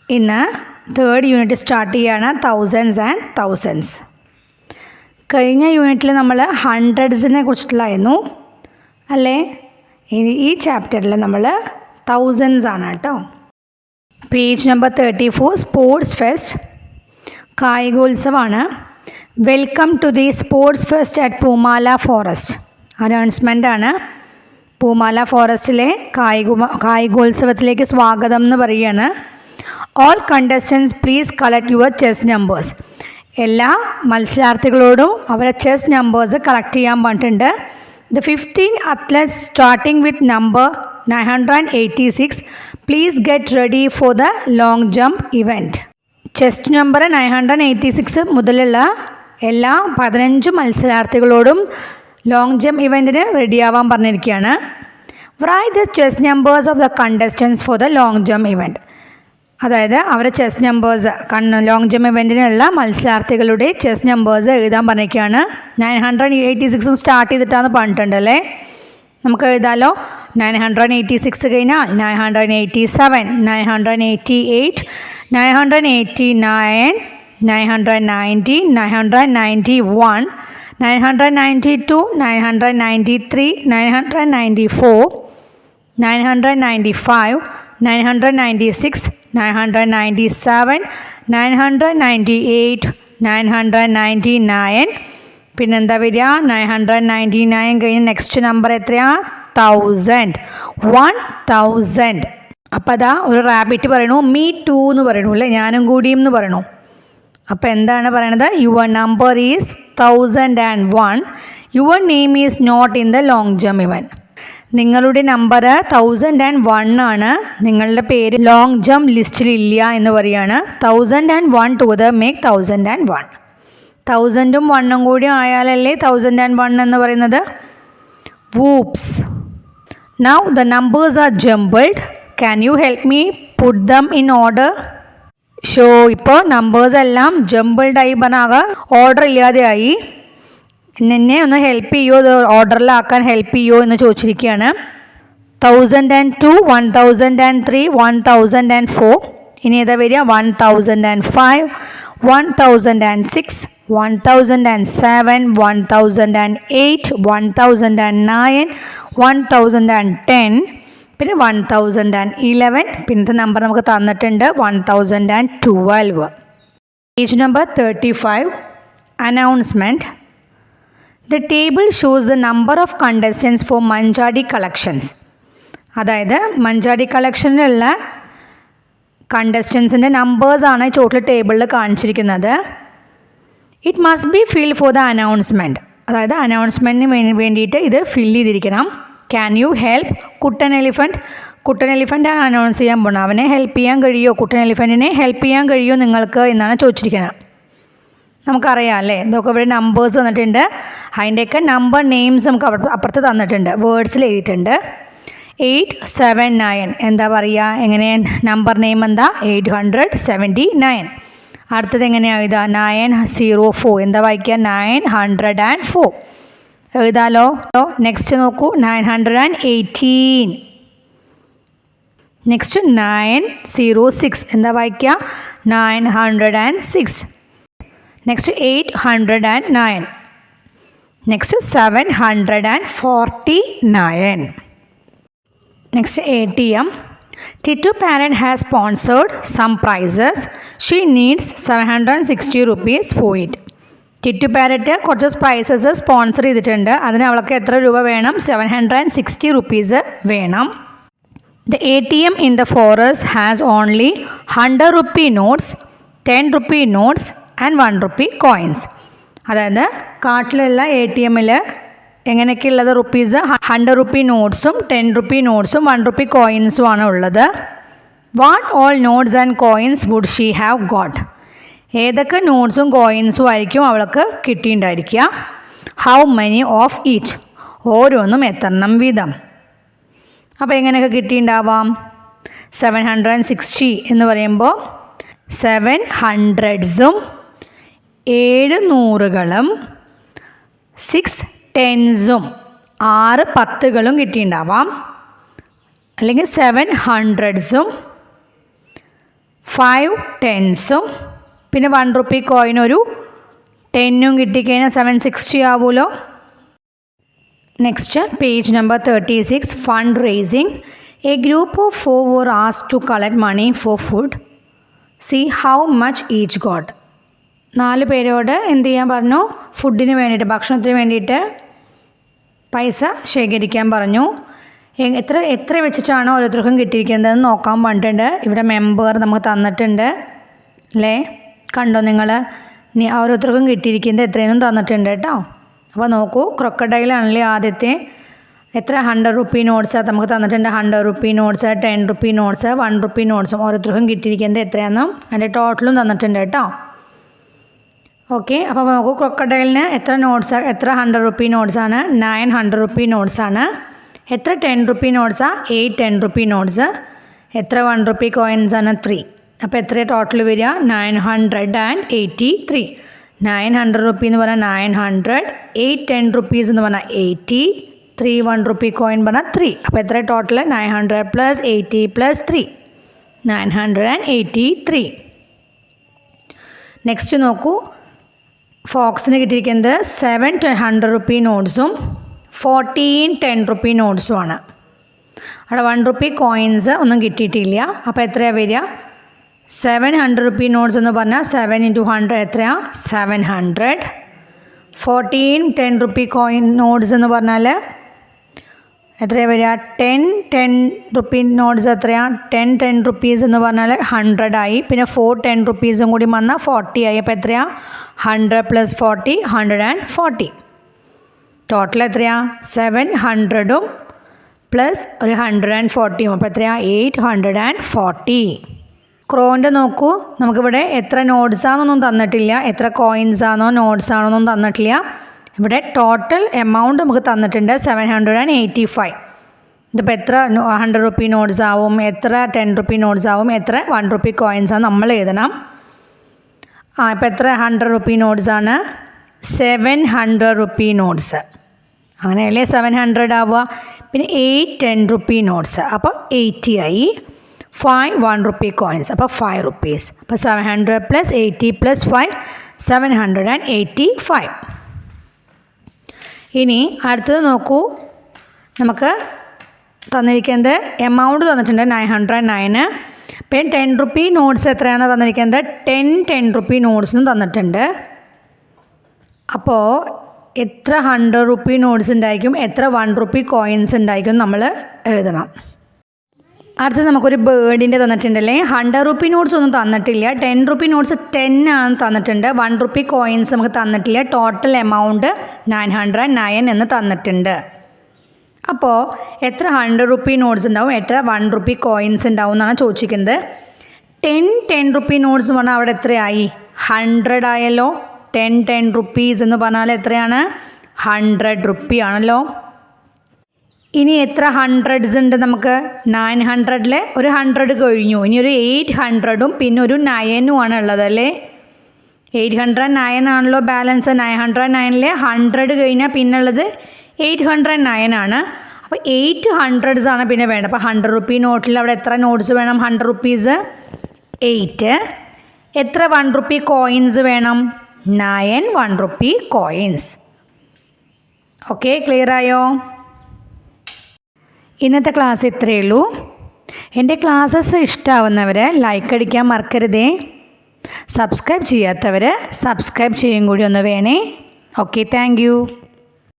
ഇന്ന് third unit start ചെയ്യുകയാണ് thousands and thousands. കഴിഞ്ഞ യൂണിറ്റിൽ നമ്മൾ ഹൺഡ്രഡ്സിനെ കുറിച്ചിട്ടുള്ളായിരുന്നു അല്ലേ? ഈ ചാപ്റ്ററിൽ നമ്മൾ തൗസൻഡ്സ് ആണ് കേട്ടോ. പേജ് നമ്പർ 34 സ്പോർട്സ് ഫെസ്റ്റ്, കായികോത്സവമാണ്. Welcome to the sports fest at Poomala forest. Announcement ആണ്. പൂമാല ഫോറസ്റ്റിലെ കായികോത്സവത്തിലേക്ക് സ്വാഗതം എന്ന് പറയുകയാണ്. All contestants please collect your chest numbers. എല്ലാ മത്സരാർത്ഥികളോടും അവരുടെ ചെസ് നമ്പേഴ്സ് കളക്ട് ചെയ്യാൻ പറഞ്ഞിട്ടുണ്ട്. The 15 athletes starting with number 986 please get ready for the long jump event. Chess number 986 മുതലുള്ള എല്ലാ 15 മത്സരാർത്ഥികളോടും ലോങ് ജംപ് ഇവൻറ്റിന് റെഡിയാവാൻ പറഞ്ഞിരിക്കുകയാണ്. Write the chest numbers of the contestants for the long jump event. അതായത് അവരുടെ chest numbers long jump ഇവൻറ്റിനുള്ള മത്സരാർത്ഥികളുടെ chest numbers എഴുതാൻ പറഞ്ഞിരിക്കുകയാണ്. 986 സ്റ്റാർട്ട് ചെയ്തിട്ടാണ് പറഞ്ഞിട്ടുണ്ടല്ലേ. നമുക്ക് എഴുതാമല്ലോ. 986 കഴിഞ്ഞാൽ 987, 988, 989, 990, 991, 992, 993, 994, 995, 996, 997, 998, 999. പിന്നെന്താ വരിക? 999 കഴിഞ്ഞ് നെക്സ്റ്റ് നമ്പർ എത്രയാ? 1000. 1000. അപ്പോൾ അതാ ഒരു റാബിറ്റ് പറയണു മീ ടു എന്ന് പറയണു അല്ലേ, ഞാനും കൂടിയും എന്ന് പറയണു. അപ്പോൾ എന്താണ് പറയണത്? Your number is 1001. Your name is not in the long jump event. നിങ്ങളുടെ നമ്പർ 1001 ആണ്, നിങ്ങളുടെ പേര് ലോങ് ജംപ് ലിസ്റ്റിൽ ഇല്ല എന്ന് പറയുകയാണ്. 1001 ടുഗദർ മേക്ക് 1001. 1000ഉം 1ഉം കൂടി ആയാലല്ലേ 1001 എന്ന് പറയുന്നത്. Whoops. Now the numbers are jumbled. Can you help me put them in order? So ഇപ്പോൾ നമ്പേഴ്സ് എല്ലാം ജംബിൾഡായി പറഞ്ഞാകെ ഓർഡർ ഇല്ലാതെയായി. എന്നെ ഒന്ന് ഹെൽപ്പ് ചെയ്യുമോ, ഇത് ഓർഡറിലാക്കാൻ ഹെൽപ്പ് ചെയ്യുമോ എന്ന് ചോദിച്ചിരിക്കുകയാണ്. 1002, 1003, 1004. ഇനി ഏതാ വരിക? 1005, 1006, 1007, 1008, 1009, 1010, പിന്നെ 1011. പിന്നത്തെ നമ്പർ നമുക്ക് തന്നിട്ടുണ്ട് 1012. Page number 35 announcement. The table shows the number of contestants for Manjadi collections. അതായത് മഞ്ചാടി കളക്ഷനിലുള്ള കണ്ടസ്റ്റൻസിൻ്റെ നമ്പേഴ്സാണ് ടോട്ടൽ ടേബിളിൽ കാണിച്ചിരിക്കുന്നത്. It must be fill for the announcement. അതായത് അനൗൺസ്മെൻറ്റിന് വേണ്ടിയിട്ട് ഇത് ഫില്ല് ചെയ്തിരിക്കണം. Can you help Kuttan elephant? Kuttan എലിഫൻ്റാണ് അനൗൺസ് ചെയ്യാൻ പോകുന്നത്. അവനെ ഹെൽപ്പ് ചെയ്യാൻ കഴിയുമോ? കുട്ടൻ എലിഫൻറ്റിനെ ഹെൽപ്പ് ചെയ്യാൻ കഴിയുമോ നിങ്ങൾക്ക് എന്നാണ് ചോദിച്ചിരിക്കുന്നത്. നമുക്കറിയാം അല്ലേ, ഇതൊക്കെ ഇവിടെ നമ്പേഴ്സ് തന്നിട്ടുണ്ട്. അതിൻ്റെയൊക്കെ നമ്പർ നെയിംസ് നമുക്ക് അപ്പുറത്ത് തന്നിട്ടുണ്ട്, വേർഡ്സിൽ എഴുതിയിട്ടുണ്ട്. 879 എന്താ പറയുക? എങ്ങനെ നമ്പർ നെയിം എന്താ? 879. അടുത്തത് എങ്ങനെയാണ് എഴുതുക? 904 എന്താ വായിക്കുക? 904 എഴുതാലോ. നെക്സ്റ്റ് നോക്കൂ, 918. നെക്സ്റ്റ് 906 എന്താ വായിക്കുക? 906. Next 809. Next 749. Next ATM. Titu parent has sponsored some prizes. She needs 760 rupees for it. Tittu parrot കുറച്ച് പ്രൈസസ് സ്പോൺസർ ചെയ്തിട്ടുണ്ട്. അതിന് അവൾക്ക് എത്ര രൂപ വേണം? 760 rupees വേണം. The ATM in the forest has only 100 rupee notes, 10 rupee notes and 1 rupee coins. അതായത് കാട്ടിലുള്ള ATMൽ എങ്ങനെയൊക്കെയുള്ളത്? റുപ്പീസ് 100 rupee നോട്ട്സും 10 rupee നോട്ട്സും 1 rupee കോയിൻസും ആണ് ഉള്ളത്. What all notes and coins would she have got? ഏതൊക്കെ നോട്ട്സും കോയിൻസും ആയിരിക്കും അവൾക്ക് കിട്ടിയിട്ടുണ്ടായിരിക്കുക? How many of each? ഓരോന്നും എത്രണ്ണം വീതം? അപ്പോൾ എങ്ങനെയൊക്കെ കിട്ടിയിട്ടുണ്ടാവാം? 760 എന്ന് പറയുമ്പോൾ 700സും 700കളും 6 10സും 6 10കളും കിട്ടിയിട്ടുണ്ടാവാം. അല്ലെങ്കിൽ 700സും 5 ടെൻസും പിന്നെ 1 rupee കോയിൻ ഒരു 10ഉം കിട്ടിക്കഴിഞ്ഞാൽ 760 ആവുമല്ലോ. Next page number 36, fund raising. A group of 4 were asked to collect money for food. See how much each got. 4 പേരോട് എന്ത് ചെയ്യാൻ പറഞ്ഞു? ഫുഡിന് വേണ്ടിയിട്ട്, ഭക്ഷണത്തിന് വേണ്ടിയിട്ട് പൈസ ശേഖരിക്കാൻ പറഞ്ഞു. എത്ര വെച്ചിട്ടാണ് ഓരോരുത്തർക്കും കിട്ടിയിരിക്കുന്നതെന്ന് നോക്കാൻ പറഞ്ഞിട്ടുണ്ട്. ഇവിടെ മെമ്പർ നമുക്ക് തന്നിട്ടുണ്ട് അല്ലേ, കണ്ടോ നിങ്ങൾ? ഓരോരുത്തർക്കും കിട്ടിയിരിക്കുന്നത് എത്രയൊന്നും തന്നിട്ടുണ്ട് കേട്ടോ. അപ്പോൾ നോക്കൂ, ക്രൊക്കഡൈലാണല്ലേ ആദ്യത്തെ. എത്ര 100 rupee നോട്ട്സ് നമുക്ക് തന്നിട്ടുണ്ട്. 100 rupee notes, 10 rupee notes, 1 rupee നോട്ട്സും ഓരോരുത്തർക്കും കിട്ടിയിരിക്കുന്നത് എത്രയാണെന്നും അതിൻ്റെ ടോട്ടലും തന്നിട്ടുണ്ട് കേട്ടോ. ഓക്കെ, അപ്പോൾ നോക്കൂ, ക്രൊക്കഡൈലിന് എത്ര നോട്ട്സ്, എത്ര 100 rupee നോട്ട്സാണ്? 9 100 rupee നോട്ട്സാണ്. എത്ര 10 rupee നോട്ട്സാണ്? 8 10 rupee notes. എത്ര 1 rupee കോയിൻസാണ്? 3. അപ്പോൾ എത്ര ടോട്ടൽ വരിക? 983. 900 rupee എന്ന് പറഞ്ഞാൽ 900, 8 10 rupees എന്ന് പറഞ്ഞാൽ 80, 3 1 rupee കോയിൻ പറഞ്ഞാൽ 3. അപ്പോൾ എത്ര ടോട്ടൽ? 900 + 80 + 3, 983. നെക്സ്റ്റ് നോക്കൂ, ഫോക്സിന് കിട്ടിയിരിക്കുന്നത് 7 100 rupee നോട്ട്സും 14 10 rupee നോട്ട്സുമാണ്. അവിടെ 1 rupee കോയിൻസ് ഒന്നും കിട്ടിയിട്ടില്ല. അപ്പോൾ എത്രയാണ് വരിക? 700 rupee നോട്ട്സ് എന്ന് പറഞ്ഞാൽ 7 × 100 എത്രയാണ്? 700. 14 10 rupee കോയിൻ നോട്ട്സ് എന്ന് പറഞ്ഞാൽ എത്രയാണ് വരിക? 10 10 rupee നോട്ട്സ് എത്രയാണ്? 10 10 rupees എന്ന് പറഞ്ഞാൽ 100 ആയി. പിന്നെ 4 10 rupeesഉം കൂടി വന്നാൽ 40 ആയി. അപ്പോൾ എത്രയാണ്? 100 + 40 140. ടോട്ടൽ എത്രയാണ്? 700ഉം പ്ലസ് ഒരു 140ഉം. അപ്പോൾ എത്രയാണ്? 840. ക്രോൻ്റെ നോക്കൂ, നമുക്കിവിടെ എത്ര നോട്ട്സാണെന്നൊന്നും തന്നിട്ടില്ല, എത്ര കോയിൻസാണോ നോട്ട്സാണോന്നും തന്നിട്ടില്ല. ഇവിടെ ടോട്ടൽ എമൗണ്ട് നമുക്ക് തന്നിട്ടുണ്ട് 785. ഇതിപ്പോൾ എത്ര 100 rupee നോട്ട്സ് ആവും, എത്ര 10 rupee നോട്ട്സ് ആവും, എത്ര 1 rupee കോയിൻസാണ് നമ്മൾ എഴുതണം. ഇപ്പോൾ എത്ര 100 rupee നോട്ട്സാണ്? 700 rupee notes. അങ്ങനെയല്ലേ 700 ആവുക. പിന്നെ 8 10 rupee നോട്ട്സ്, അപ്പോൾ 80 ആയി. 5 1 rupee കോയിൻസ്, അപ്പോൾ 5 rupees. അപ്പോൾ 700 + 80 + 5 785. ഇനി അടുത്തത് നോക്കൂ, നമുക്ക് തന്നിരിക്കുന്നത് എമൗണ്ട് തന്നിട്ടുണ്ട് 909. പിന്നെ 10 rupee നോട്ട്സ് എത്രയാണ് തന്നിരിക്കുന്നത്? 10 10 rupee നോട്ട്സും തന്നിട്ടുണ്ട്. അപ്പോൾ എത്ര 100 rupee നോട്ട്സ് ഉണ്ടായിരിക്കും, എത്ര 1 rupee കോയിൻസ് ഉണ്ടായിരിക്കും നമ്മൾ എഴുതണം. അടുത്തത് നമുക്കൊരു ബേർഡിൻ്റെ തന്നിട്ടുണ്ടല്ലേ. 100 rupee നോട്ട്സ് ഒന്നും തന്നിട്ടില്ല. 10 rupee നോട്ട്സ് 10 ആണ് തന്നിട്ടുണ്ട്. 1 rupee കോയിൻസ് നമുക്ക് തന്നിട്ടില്ല. ടോട്ടൽ എമൗണ്ട് 909 എന്ന് തന്നിട്ടുണ്ട്. അപ്പോൾ എത്ര 100 rupee നോട്ട്സ് ഉണ്ടാവും, എത്ര 1 rupee കോയിൻസ് ഉണ്ടാവും എന്നാണ് ചോദിച്ചിരിക്കുന്നത്. 10 10 rupee നോട്ട്സ് പറഞ്ഞാൽ അവിടെ എത്രയായി? 100 ആയല്ലോ. 10 10 rupees എന്ന് പറഞ്ഞാൽ എത്രയാണ്? 100 rupee ആണല്ലോ. ഇനി എത്ര 100s ഉണ്ട് നമുക്ക്? 900ൽ ഒരു 100 കഴിഞ്ഞു. ഇനി ഒരു 800ഉം പിന്നെ ഒരു 9ഉം ആണ് ഉള്ളത് അല്ലേ. 809 ആണല്ലോ ബാലൻസ്. 909ൽ 100 കഴിഞ്ഞാൽ പിന്നെ ഉള്ളത് 809 ആണ്. അപ്പോൾ 800s ആണ് പിന്നെ വേണ്ടത്. അപ്പോൾ 100 rupee നോട്ടിൽ അവിടെ എത്ര നോട്ട്സ് വേണം? 100 rupees 8. എത്ര 1 rupee കോയിൻസ് വേണം? 9 1 rupee കോയിൻസ്. ഓക്കെ, ക്ലിയർ ആയോ? ഇന്നത്തെ ക്ലാസ് ഇത്രയേ ഉള്ളൂ. എൻ്റെ ക്ലാസ്സസ് ഇഷ്ടമാവുന്നവർ ലൈക്ക് അടിക്കാൻ മറക്കരുതേ. സബ്സ്ക്രൈബ് ചെയ്യാത്തവർ സബ്സ്ക്രൈബ് ചെയ്യും കൂടി ഒന്ന് വേണേ. Okay, thank you.